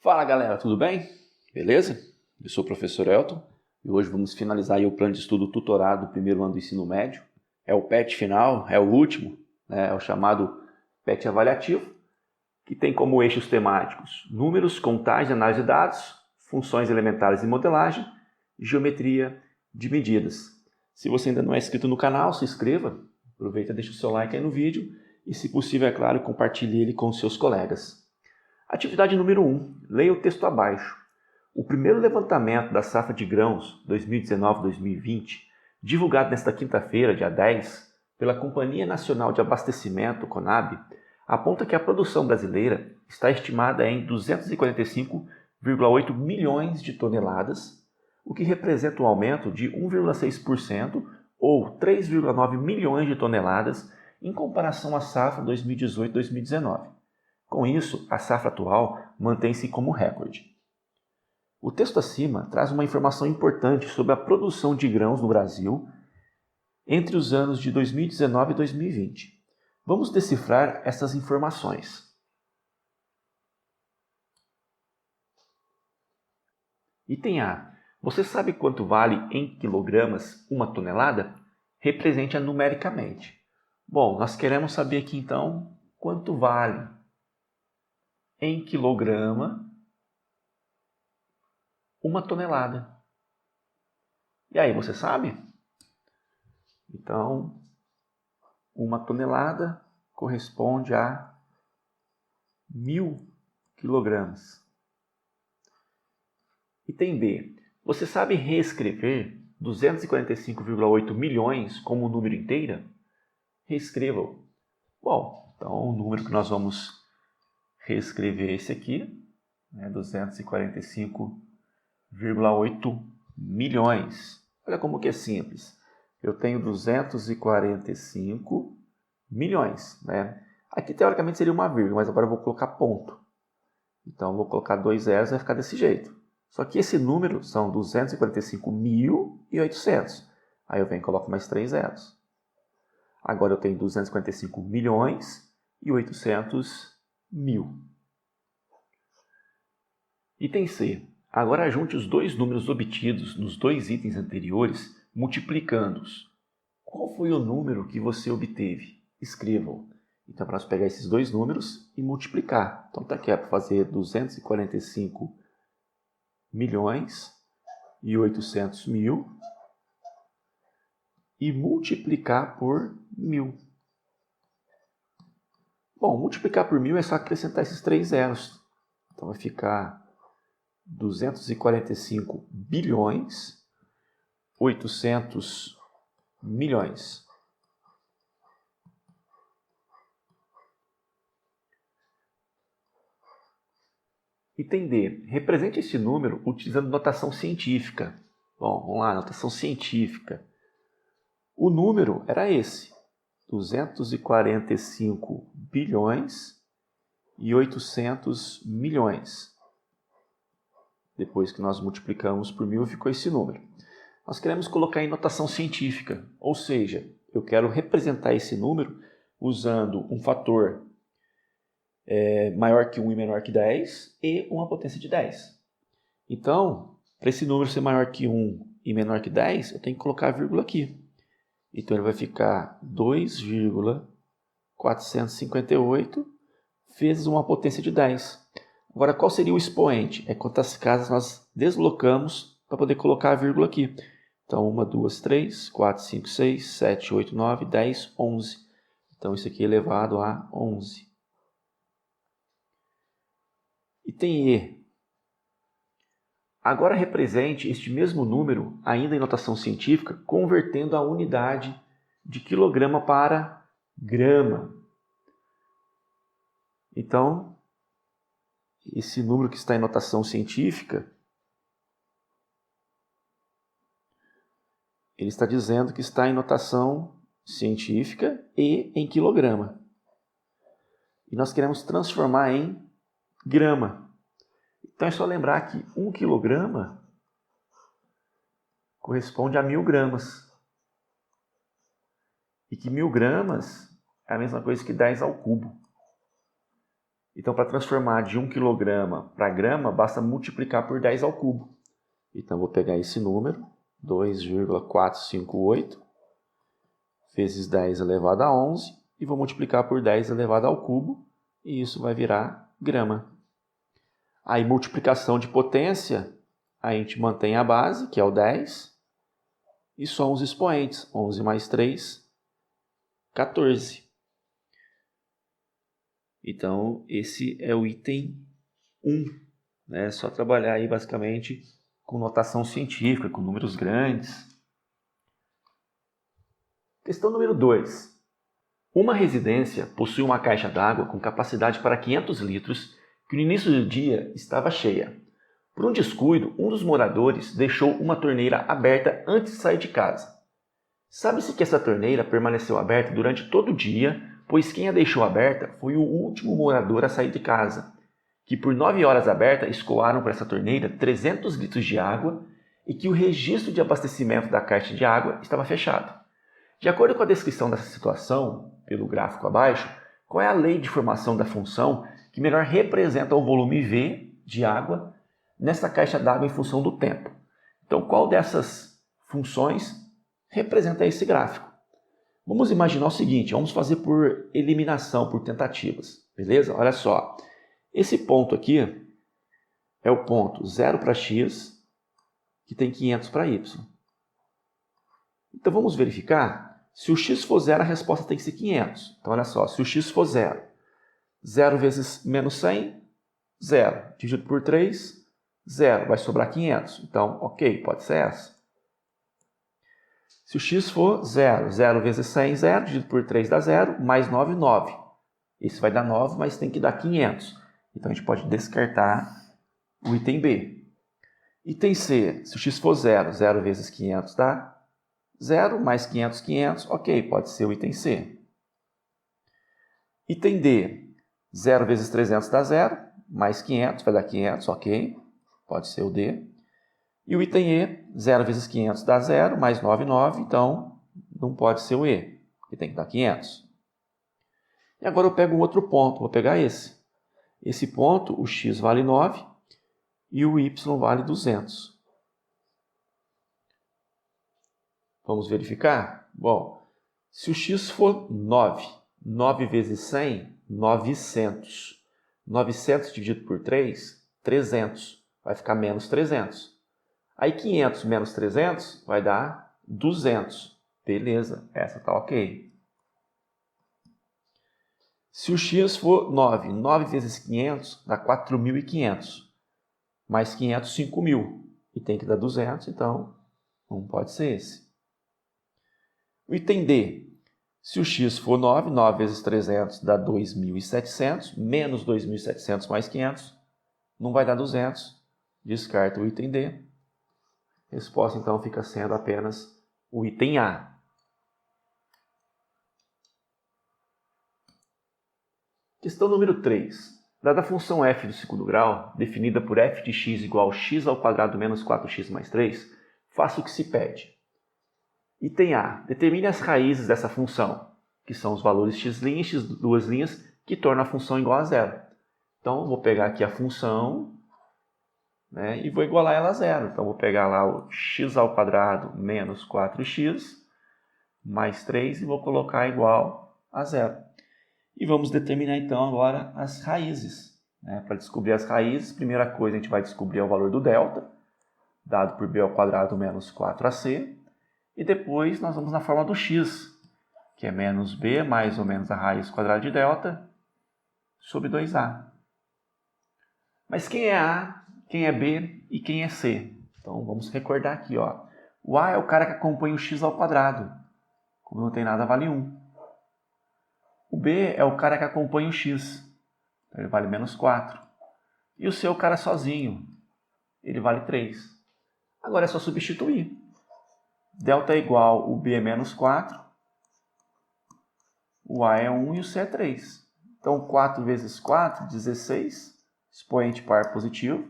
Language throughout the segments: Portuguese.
Fala galera, tudo bem? Beleza? Eu sou o professor Elton e hoje vamos finalizar aí o plano de estudo tutorado do primeiro ano do ensino médio. É o PET final, é o último, né? É o chamado PET avaliativo, que tem como eixos temáticos números, contagem, análise de dados, funções elementares e modelagem, geometria de medidas. Se você ainda não é inscrito no canal, se inscreva, aproveita e deixa o seu like aí no vídeo e, se possível, é claro, compartilhe ele com seus colegas. Atividade número 1. Leia o texto abaixo. O primeiro levantamento da safra de grãos 2019-2020, divulgado nesta quinta-feira, dia 10, pela Companhia Nacional de Abastecimento, CONAB, aponta que a produção brasileira está estimada em 245,8 milhões de toneladas, o que representa um aumento de 1,6% ou 3,9 milhões de toneladas em comparação à safra 2018-2019. Com isso, a safra atual mantém-se como recorde. O texto acima traz uma informação importante sobre a produção de grãos no Brasil entre os anos de 2019 e 2020. Vamos decifrar essas informações. Item A. Você sabe quanto vale em quilogramas uma tonelada? Represente-a numericamente. Bom, nós queremos saber aqui então quanto vale em quilograma uma tonelada. E aí, você sabe? Então, uma tonelada corresponde a 1.000 quilogramas. Item B. Você sabe reescrever 245,8 milhões como número inteiro? Reescreva-o. Bom, então o número que nós vamos reescrever é esse aqui, 245,8 milhões. Olha como que é simples. Eu tenho 245 milhões. Aqui, teoricamente, seria uma vírgula, mas agora eu vou colocar ponto. Então, eu vou colocar 2 zeros e vai ficar desse jeito. Só que esse número são 245.800. Aí eu venho e coloco mais 3 zeros. Agora eu tenho 245 milhões e 800 mil. Item C. Agora junte os dois números obtidos nos dois itens anteriores, multiplicando-os. Qual foi o número que você obteve? Escreva-o. Então, para nós pegar esses dois números e multiplicar. Então, está aqui para fazer 245 milhões e 800 mil e multiplicar por 1.000. Bom, multiplicar por 1.000 é só acrescentar esses 3 zeros. Então, vai ficar 245 bilhões, 800 milhões. Item D. Represente esse número utilizando notação científica. Bom, vamos lá, notação científica. O número era esse, 245 bilhões e 800 milhões. Depois que nós multiplicamos por 1.000, ficou esse número. Nós queremos colocar em notação científica, ou seja, eu quero representar esse número usando um fator maior que 1 e menor que 10 e uma potência de 10. Então, para esse número ser maior que 1 e menor que 10, eu tenho que colocar a vírgula aqui. Então, ele vai ficar 2,458 vezes uma potência de 10. Agora, qual seria o expoente? É quantas casas nós deslocamos para poder colocar a vírgula aqui. Então, 1, 2, 3, 4, 5, 6, 7, 8, 9, 10, 11. Então, isso aqui é elevado a 11. Item E. Agora represente este mesmo número, ainda em notação científica, convertendo a unidade de quilograma para grama. Então, esse número que está em notação científica, ele está dizendo que está em notação científica e em quilograma. E nós queremos transformar em grama. Então é só lembrar que 1 quilograma corresponde a 1.000 gramas. E que 1.000 gramas é a mesma coisa que 10 ao cubo. Então, para transformar de 1 kg para grama, basta multiplicar por 10 ao cubo. Então, vou pegar esse número, 2,458 vezes 10 elevado a 11, e vou multiplicar por 10 elevado ao cubo, e isso vai virar grama. Aí, multiplicação de potência, a gente mantém a base, que é o 10, e só os expoentes, 11 mais 3, 14. Então, esse é o item 1. É só trabalhar aí, basicamente, com notação científica, com números grandes. Questão número 2. Uma residência possui uma caixa d'água com capacidade para 500 litros que no início do dia estava cheia. Por um descuido, um dos moradores deixou uma torneira aberta antes de sair de casa. Sabe-se que essa torneira permaneceu aberta durante todo o dia, pois quem a deixou aberta foi o último morador a sair de casa, que por 9 horas aberta escoaram para essa torneira 300 litros de água e que o registro de abastecimento da caixa de água estava fechado. De acordo com a descrição dessa situação, pelo gráfico abaixo, qual é a lei de formação da função que melhor representa o volume V de água nessa caixa d'água em função do tempo? Então, qual dessas funções representa esse gráfico? Vamos imaginar o seguinte, vamos fazer por eliminação, por tentativas, beleza? Olha só, esse ponto aqui é o ponto 0 para x, que tem 500 para y. Então, vamos verificar. Se o x for 0, a resposta tem que ser 500. Então, olha só, se o x for 0, 0 vezes menos 100, 0. Dividido por 3, 0. Vai sobrar 500. Então, ok, pode ser essa. Se o x for 0, 0 vezes 100, 0. Dividido por 3 dá 0. Mais 9, 9. Esse vai dar 9, mas tem que dar 500. Então, a gente pode descartar o item B. Item C, se o x for 0, 0 vezes 500 dá 0, mais 500, 500, ok, pode ser o item C. Item D, 0 vezes 300 dá 0, mais 500 vai dar 500, ok, pode ser o D. E o item E, 0 vezes 500 dá 0, mais 9, 9, então não pode ser o E, que tem que dar 500. E agora eu pego um outro ponto, vou pegar esse. Esse ponto, o x vale 9 e o y vale 200. Vamos verificar? Bom, se o x for 9, 9 vezes 100, 900. 900 dividido por 3, 300. Vai ficar menos 300. Aí 500 menos 300 vai dar 200. Beleza, essa está ok. Se o x for 9, 9 vezes 500 dá 4.500. Mais 500, 5.000. E tem que dar 200, então não pode ser esse. O item D, se o x for 9, 9 vezes 300 dá 2.700, menos 2.700 mais 500, não vai dar 200, descarta o item D. A resposta então fica sendo apenas o item A. Questão número 3. Dada a função f do segundo grau, definida por f de x igual a x ao quadrado menos 4x mais 3, faça o que se pede. Item A. Determine as raízes dessa função, que são os valores x' e x2', que tornam a função igual a zero. Então, vou pegar aqui a função, né, e vou igualar ela a zero. Então, vou pegar lá o x ao quadrado menos 4x mais 3 e vou colocar igual a zero. E vamos determinar, então, agora as raízes. Para descobrir as raízes, primeira coisa, a gente vai descobrir o valor do delta, dado por b ao quadrado menos 4ac. E depois nós vamos na forma do x, que é menos b mais ou menos a raiz quadrada de delta sobre 2a. Mas quem é a, quem é b e quem é c? Então vamos recordar aqui, ó. O a é o cara que acompanha o x ao quadrado. Como não tem nada, vale 1. O b é o cara que acompanha o x. Então ele vale menos 4. E o c é o cara sozinho. Ele vale 3. Agora é só substituir. Delta é igual, o b é menos 4, o a é 1 e o c é 3. Então, 4 vezes 4, 16, expoente par positivo.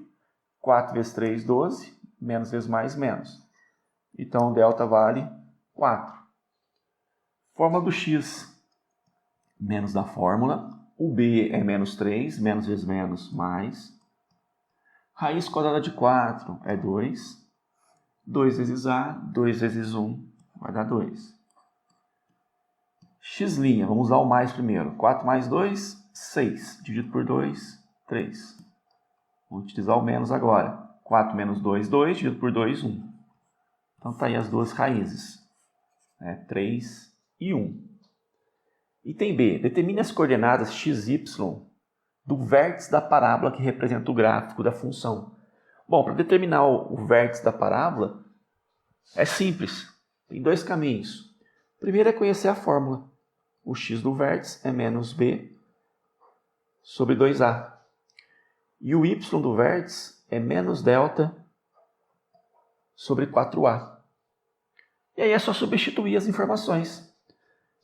4 vezes 3, 12, menos vezes mais, menos. Então, delta vale 4. Fórmula do x, menos da fórmula. o b é menos 3, menos vezes menos, mais. Raiz quadrada de 4 é 2. 2 vezes a, 2 vezes 1 vai dar 2. X', vamos usar o mais primeiro. 4 mais 2, 6. Dividido por 2, 3. Vou utilizar o menos agora. 4 menos 2, 2. Dividido por 2, 1. Então tá aí as duas raízes. 3 e 1. Item B. Determine as coordenadas x, y do vértice da parábola que representa o gráfico da função. Bom, para determinar o vértice da parábola, é simples. Tem dois caminhos. O primeiro é conhecer a fórmula. O x do vértice é menos b sobre 2a. E o y do vértice é menos delta sobre 4a. E aí é só substituir as informações.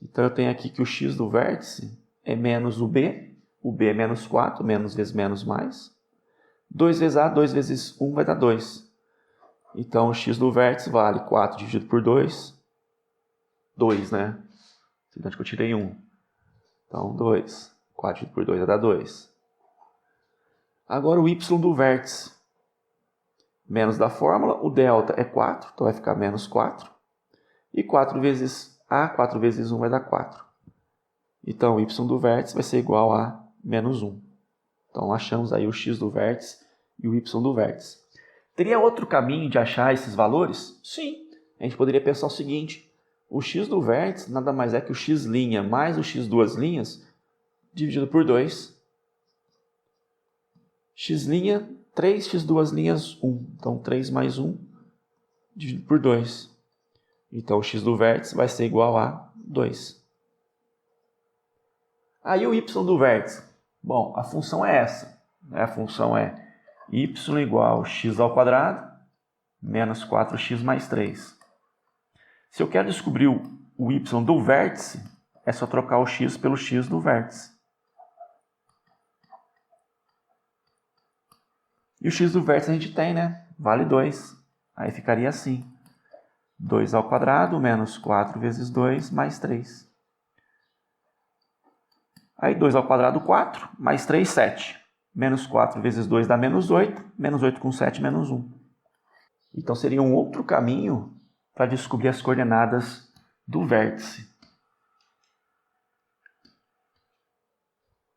Então eu tenho aqui que o x do vértice é menos o b é menos 4, menos vezes menos mais. 2 vezes a, 2 vezes 1 vai dar 2. Então o x do vértice vale 4 dividido por 2, 2, né? Onde que eu tirei 1. Então 2. 4 dividido por 2 vai dar 2. Agora o y do vértice. Menos da fórmula, o delta é 4, então vai ficar menos 4. E 4 vezes a, 4 vezes 1 vai dar 4. Então o y do vértice vai ser igual a menos 1. Então achamos aí o x do vértice e o y do vértice. Teria outro caminho de achar esses valores? Sim. A gente poderia pensar o seguinte. O x do vértice nada mais é que o x' mais o x duas linhas dividido por 2. X', 3, x duas linhas, 1. Então 3 mais 1 dividido por 2. Então o x do vértice vai ser igual a 2. Aí o y do vértice. Bom, a função é essa. A função é y igual a x ao quadrado menos 4x mais 3. Se eu quero descobrir o y do vértice, é só trocar o x pelo x do vértice. E o x do vértice a gente tem, né? Vale 2. Aí ficaria assim. 2 ao quadrado menos 4 vezes 2 mais 3. Aí 2 ao quadrado, 4, mais 3, 7. Menos 4 vezes 2 dá menos 8. Menos 8 com 7, menos 1. Então seria um outro caminho para descobrir as coordenadas do vértice.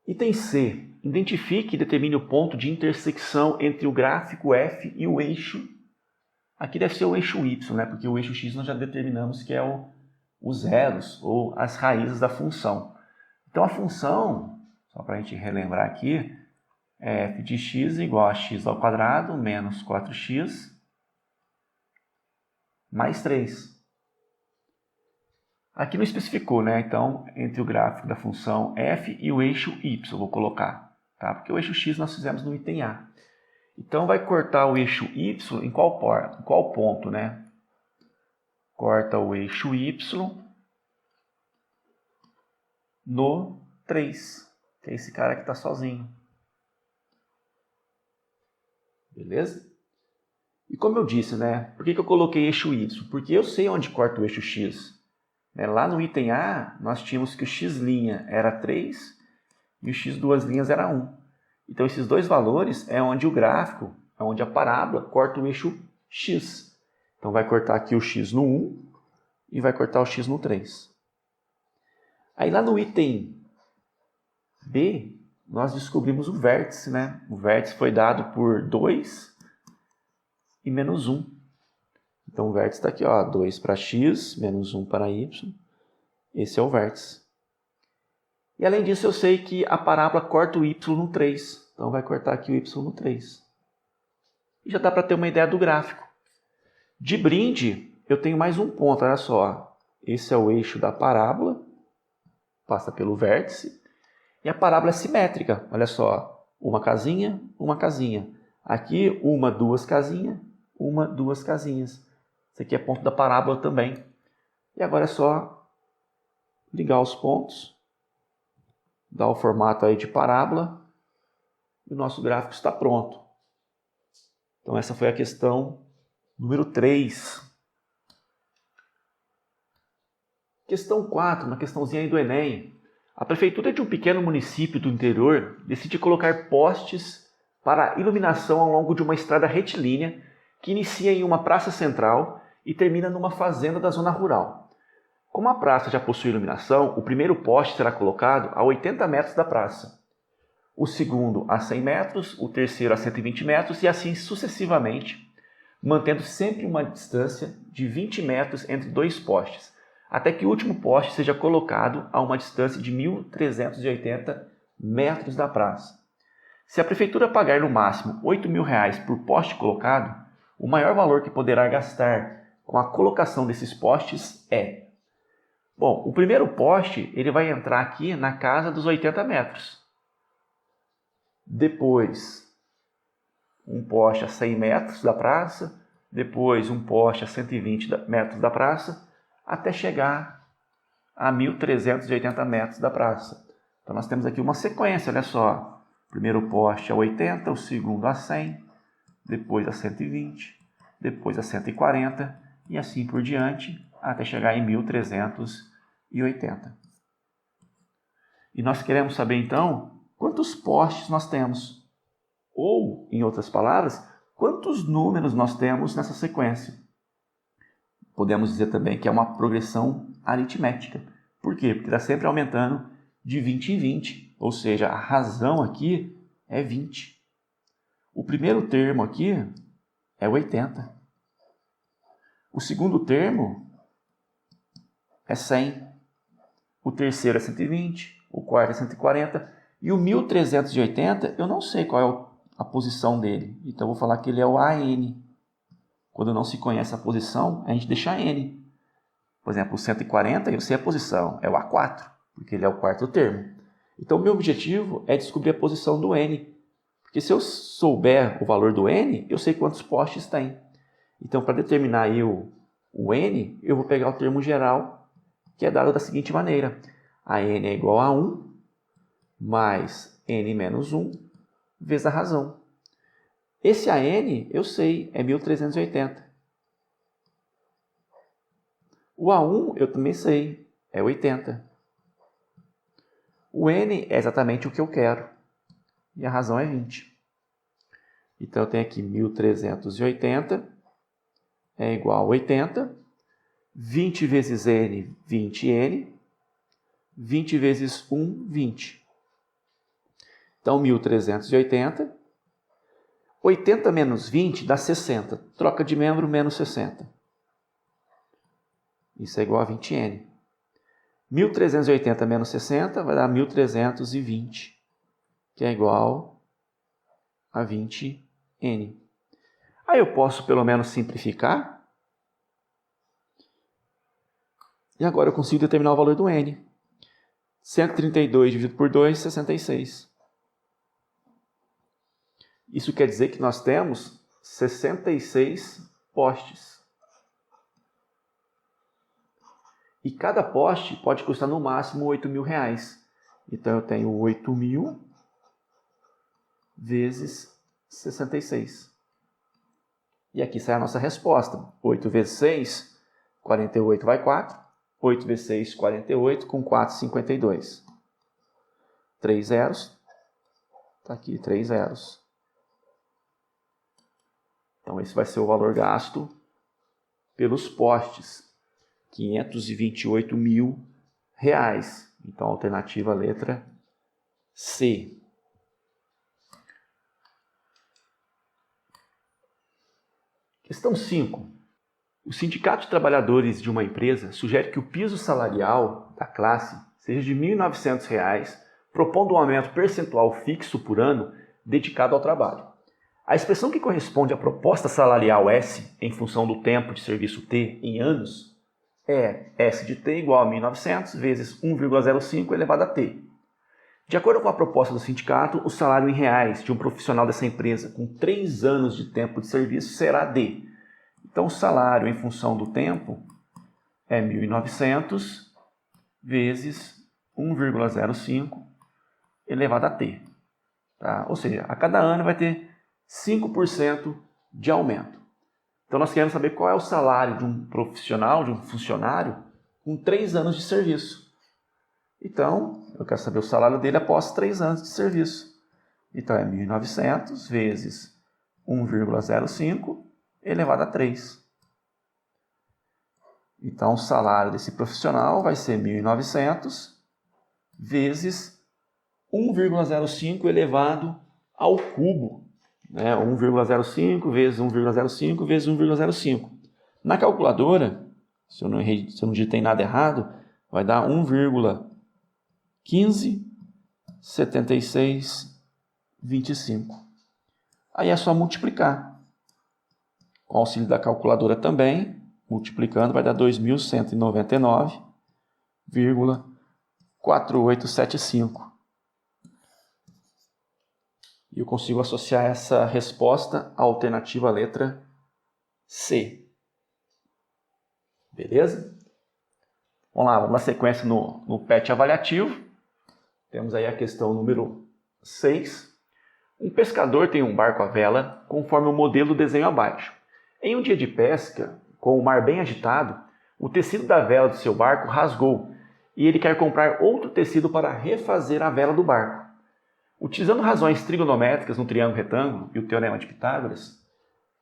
Item C. Identifique e determine o ponto de intersecção entre o gráfico F e o eixo. Aqui deve ser o eixo Y, né? Porque o eixo X nós já determinamos que é os zeros ou as raízes da função. Então a função, só para a gente relembrar aqui, é f de x igual a x ao quadrado menos 4x mais 3. Aqui não especificou, né? Então, entre o gráfico da função f e o eixo y, vou colocar, tá? Porque o eixo x nós fizemos no item A. Então, vai cortar o eixo y em qual ponto, né? Corta o eixo y no 3, que é esse cara que está sozinho. Beleza? E como eu disse, né? Por que eu coloquei eixo y? Porque eu sei onde corta o eixo x. Lá no item A, nós tínhamos que o x' era 3 e o x duas linhas era 1. Então, esses dois valores é onde o gráfico, é onde a parábola corta o eixo x. Então, vai cortar aqui o x no 1 e vai cortar o x no 3. Aí, lá no item B, nós descobrimos o vértice, né? O vértice foi dado por 2 e menos 1. Então, o vértice está aqui, ó, 2 para x, menos 1 para y. Esse é o vértice. E, além disso, eu sei que a parábola corta o y no 3. Então, vai cortar aqui o y no 3. E já dá para ter uma ideia do gráfico. De brinde, eu tenho mais um ponto, olha só. Esse é o eixo da parábola, passa pelo vértice. E a parábola é simétrica, olha só. Uma casinha, uma casinha. Aqui, uma, duas casinhas, uma, duas casinhas. Esse aqui é ponto da parábola também. E agora é só ligar os pontos, dar o formato aí de parábola e o nosso gráfico está pronto. Então essa foi a questão número 3. Questão 4, uma questãozinha aí do Enem. A prefeitura de um pequeno município do interior decide colocar postes para iluminação ao longo de uma estrada retilínea que inicia em uma praça central e termina numa fazenda da zona rural. Como a praça já possui iluminação, o primeiro poste será colocado a 80 metros da praça, o segundo a 100 metros, o terceiro a 120 metros e assim sucessivamente, mantendo sempre uma distância de 20 metros entre dois postes, até que o último poste seja colocado a uma distância de 1.380 metros da praça. Se a prefeitura pagar no máximo R$ 8.000 por poste colocado, o maior valor que poderá gastar com a colocação desses postes é: bom, o primeiro poste ele vai entrar aqui na casa dos 80 metros. Depois, um poste a 100 metros da praça, depois um poste a 120 metros da praça, até chegar a 1.380 metros da praça. Então nós temos aqui uma sequência, olha só. Primeiro poste a 80, o segundo a 100, depois a 120, depois a 140 e assim por diante, até chegar em 1.380. E nós queremos saber então quantos postes nós temos, ou, em outras palavras, quantos números nós temos nessa sequência. Podemos dizer também que é uma progressão aritmética. Por quê? Porque está sempre aumentando de 20 em 20, ou seja, a razão aqui é 20. O primeiro termo aqui é 80. O segundo termo é 100. O terceiro é 120. O quarto é 140. E o 1.380, eu não sei qual é a posição dele. Então, eu vou falar que ele é o AN. Quando não se conhece a posição, a gente deixa N. Por exemplo, o 140, eu sei a posição, é o A4, porque ele é o quarto termo. Então, o meu objetivo é descobrir a posição do N. Porque se eu souber o valor do N, eu sei quantos postes tem. Então, para determinar aí o N, eu vou pegar o termo geral, que é dado da seguinte maneira. A N é igual a 1 mais N menos 1 vezes a razão. Esse AN, eu sei, é 1.380. O A1, eu também sei, é 80. O N é exatamente o que eu quero. E a razão é 20. Então, eu tenho aqui 1.380 é igual a 80. 20 vezes N, 20N. 20 vezes 1, 20. Então, 1.380. 80 menos 20 dá 60. Troca de membro, menos 60. Isso é igual a 20N. 1.380 menos 60 vai dar 1.320, que é igual a 20N. Aí eu posso pelo menos simplificar. E agora eu consigo determinar o valor do N. 132 dividido por 2, 66. Isso quer dizer que nós temos 66 postes. E cada poste pode custar no máximo R$ 8.000. Então eu tenho 8.000 vezes 66. E aqui sai a nossa resposta. 8 vezes 6, 48 vai 4. 8 vezes 6, 48. Com 4, 52. 3 zeros. Está aqui, 3 zeros. Então, esse vai ser o valor gasto pelos postes. R$ 528.000. Então, a alternativa letra C. Questão 5. O Sindicato de Trabalhadores de uma empresa sugere que o piso salarial da classe seja de R$ 1.900, propondo um aumento percentual fixo por ano dedicado ao trabalho. A expressão que corresponde à proposta salarial S em função do tempo de serviço T em anos é S de T igual a 1.900 vezes 1,05 elevado a T. De acordo com a proposta do sindicato, o salário em reais de um profissional dessa empresa com 3 anos de tempo de serviço será D. Então, o salário em função do tempo é 1.900 vezes 1,05 elevado a T. Tá? Ou seja, a cada ano vai ter 5% de aumento. Então, nós queremos saber qual é o salário de um profissional, de um funcionário, com 3 anos de serviço. Então, eu quero saber o salário dele após 3 anos de serviço. Então, é 1.900 vezes 1,05 elevado a 3. Então, o salário desse profissional vai ser 1.900 vezes 1,05 elevado ao cubo. 1,05 vezes 1,05 vezes 1,05. Na calculadora, se eu não digitei nada errado, vai dar 1,157625. Aí é só multiplicar. Com o auxílio da calculadora também, multiplicando vai dar 2.199,4875. E eu consigo associar essa resposta à alternativa letra C. Beleza? Vamos lá, vamos na sequência no PET avaliativo. Temos aí a questão número 6. Um pescador tem um barco à vela, conforme o modelo do desenho abaixo. Em um dia de pesca, com o mar bem agitado, o tecido da vela do seu barco rasgou e ele quer comprar outro tecido para refazer a vela do barco. Utilizando razões trigonométricas no triângulo retângulo e o teorema de Pitágoras,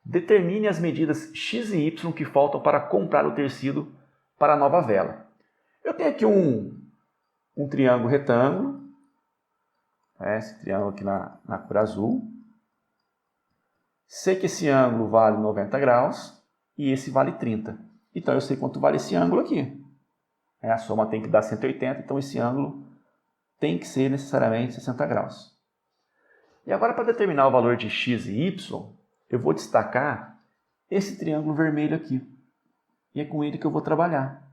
determine as medidas x e y que faltam para comprar o tecido para a nova vela. Eu tenho aqui um triângulo retângulo, esse triângulo aqui na cor azul. Sei que esse ângulo vale 90 graus e esse vale 30. Então eu sei quanto vale esse ângulo aqui. A soma tem que dar 180, então esse ângulo tem que ser necessariamente 60 graus. E agora, para determinar o valor de x e y, eu vou destacar esse triângulo vermelho aqui. E é com ele que eu vou trabalhar.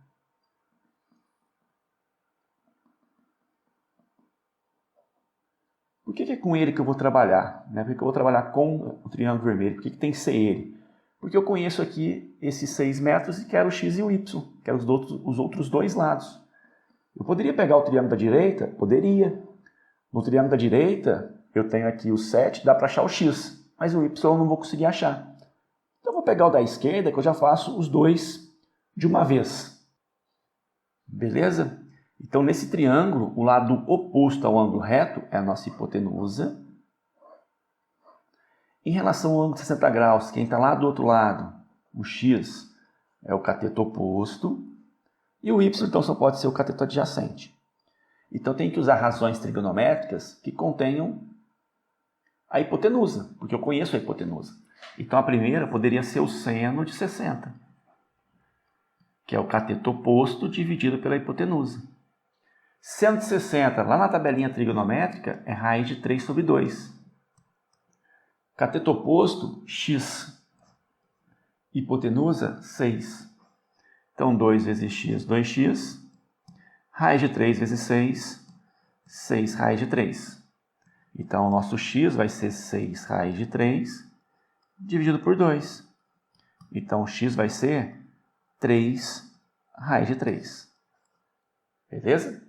Por que é com ele que eu vou trabalhar? Por que eu vou trabalhar com o triângulo vermelho? Por que tem que ser ele? Porque eu conheço aqui esses 6 metros e quero o x e o y. Quero os outros dois lados. Eu poderia pegar o triângulo da direita? Poderia. No triângulo da direita, eu tenho aqui o 7, dá para achar o x. Mas o y eu não vou conseguir achar. Então eu vou pegar o da esquerda, que eu já faço os dois de uma vez. Beleza? Então nesse triângulo, o lado oposto ao ângulo reto é a nossa hipotenusa. Em relação ao ângulo de 60 graus, quem está lá do outro lado, o x é o cateto oposto. E o y, então, só pode ser o cateto adjacente. Então, tem que usar razões trigonométricas que contenham a hipotenusa, porque eu conheço a hipotenusa. Então, a primeira poderia ser o seno de 60, que é o cateto oposto dividido pela hipotenusa. Seno de 60, lá na tabelinha trigonométrica, é raiz de 3 sobre 2. Cateto oposto, x. Hipotenusa, 6. Então, 2 vezes x, 2x. Raiz de 3 vezes 6, 6 raiz de 3. Então, o nosso x vai ser 6 raiz de 3 dividido por 2. Então, o x vai ser 3 raiz de 3. Beleza?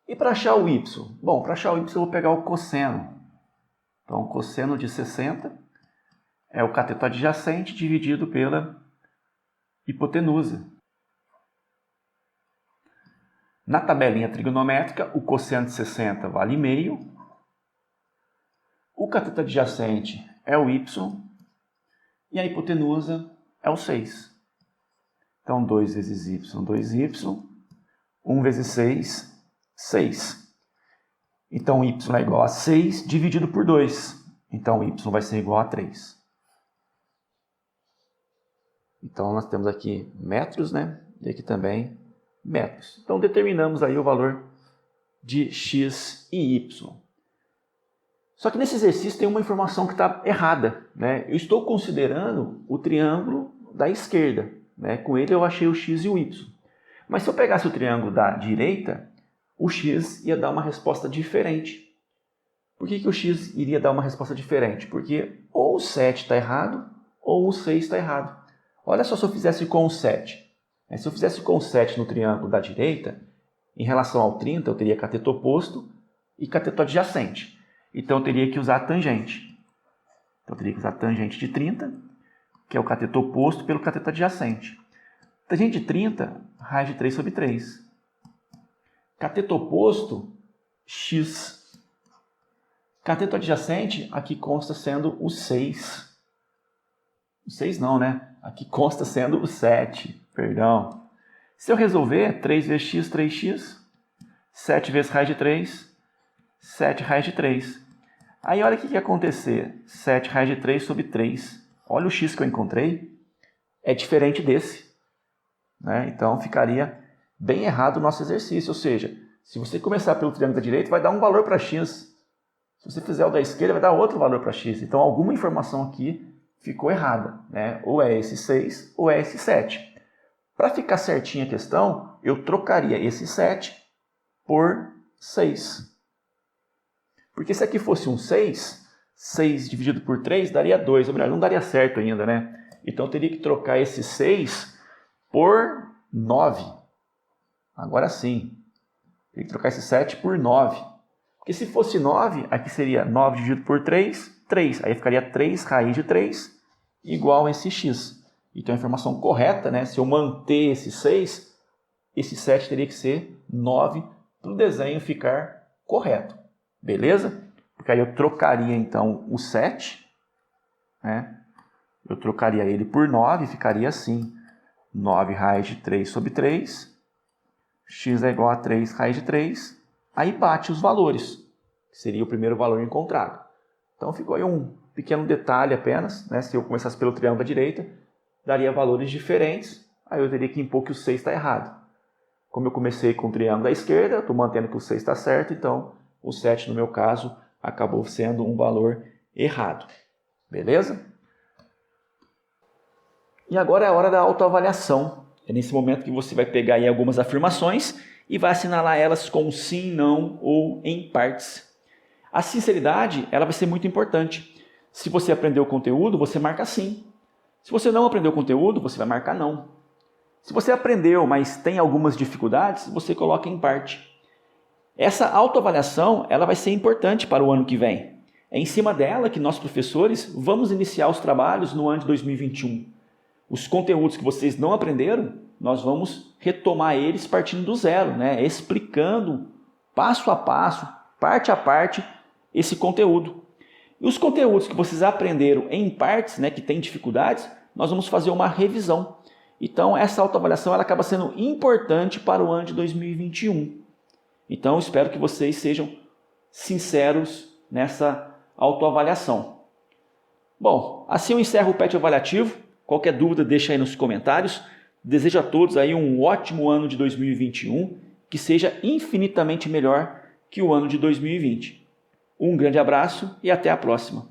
E para achar o y? Bom, para achar o y eu vou pegar o cosseno. Então, o cosseno de 60 é o cateto adjacente dividido pela hipotenusa. Na tabelinha trigonométrica, o cosseno de 60 vale meio. O cateto adjacente é o y. E a hipotenusa é o 6. Então, 2 vezes y, 2y. 1 vezes 6, 6. Então, y é igual a 6 dividido por 2. Então, y vai ser igual a 3. Então, nós temos aqui metros, E aqui também metros. Então, determinamos aí o valor de x e y. Só que nesse exercício tem uma informação que está errada, Eu estou considerando o triângulo da esquerda, Com ele eu achei o x e o y. Mas se eu pegasse o triângulo da direita, o x ia dar uma resposta diferente. Por que o x iria dar uma resposta diferente? Porque ou o 7 está errado, ou o 6 está errado. Olha só se eu fizesse com o 7. Se eu fizesse com o 7 no triângulo da direita, em relação ao 30, eu teria cateto oposto e cateto adjacente. Então, eu teria que usar a tangente. Então, eu teria que usar a tangente de 30, que é o cateto oposto pelo cateto adjacente. Tangente de 30, raiz de 3 sobre 3. Cateto oposto, x. Cateto adjacente, aqui consta sendo o 6. O 6 não, né? Aqui consta sendo o 7, perdão. Se eu resolver, 3 vezes x, 3x, 7 vezes raiz de 3, 7 raiz de 3. Aí olha o que vai acontecer, 7 raiz de 3 sobre 3. Olha o x que eu encontrei, é diferente desse, né? Então ficaria bem errado o nosso exercício, ou seja, se você começar pelo triângulo da direita, vai dar um valor para x. Se você fizer o da esquerda, vai dar outro valor para x. Então alguma informação aqui ficou errada, né? Ou é esse 6 ou é esse 7. Para ficar certinha a questão, eu trocaria esse 7 por 6. Porque se aqui fosse um 6, 6 dividido por 3 daria 2. Ou melhor, não daria certo ainda, né? Então eu teria que trocar esse 6 por 9. Agora sim. Teria que trocar esse 7 por 9. Porque se fosse 9, aqui seria 9 dividido por 3, 3. Aí ficaria 3 raiz de 3 igual a esse x. Então a informação correta, né? Se eu manter esse 6, esse 7 teria que ser 9 para o desenho ficar correto. Beleza? Porque aí eu trocaria então o 7, né? Eu trocaria ele por 9 e ficaria assim. 9 raiz de 3 sobre 3. X é igual a 3 raiz de 3. Aí bate os valores, que seria o primeiro valor encontrado. Então ficou aí um pequeno detalhe apenas, né? Se eu começasse pelo triângulo da direita, daria valores diferentes. Aí eu teria que impor que o 6 está errado. Como eu comecei com o triângulo da esquerda, estou mantendo que o 6 está certo, então o 7, no meu caso, acabou sendo um valor errado. Beleza? E agora é a hora da autoavaliação. É nesse momento que você vai pegar aí algumas afirmações e vai assinalar elas com sim, não ou em partes. A sinceridade, ela vai ser muito importante. Se você aprendeu o conteúdo, você marca sim. Se você não aprendeu o conteúdo, você vai marcar não. Se você aprendeu, mas tem algumas dificuldades, você coloca em parte. Essa autoavaliação, ela vai ser importante para o ano que vem. É em cima dela que nós, professores, vamos iniciar os trabalhos no ano de 2021. Os conteúdos que vocês não aprenderam, nós vamos retomar eles partindo do zero, né? Explicando passo a passo, parte a parte, esse conteúdo. E os conteúdos que vocês aprenderam em partes, né, que têm dificuldades, nós vamos fazer uma revisão. Então, essa autoavaliação ela acaba sendo importante para o ano de 2021. Então, espero que vocês sejam sinceros nessa autoavaliação. Bom, assim eu encerro o PET avaliativo. Qualquer dúvida, deixa aí nos comentários. Desejo a todos aí um ótimo ano de 2021, que seja infinitamente melhor que o ano de 2020. Um grande abraço e até a próxima.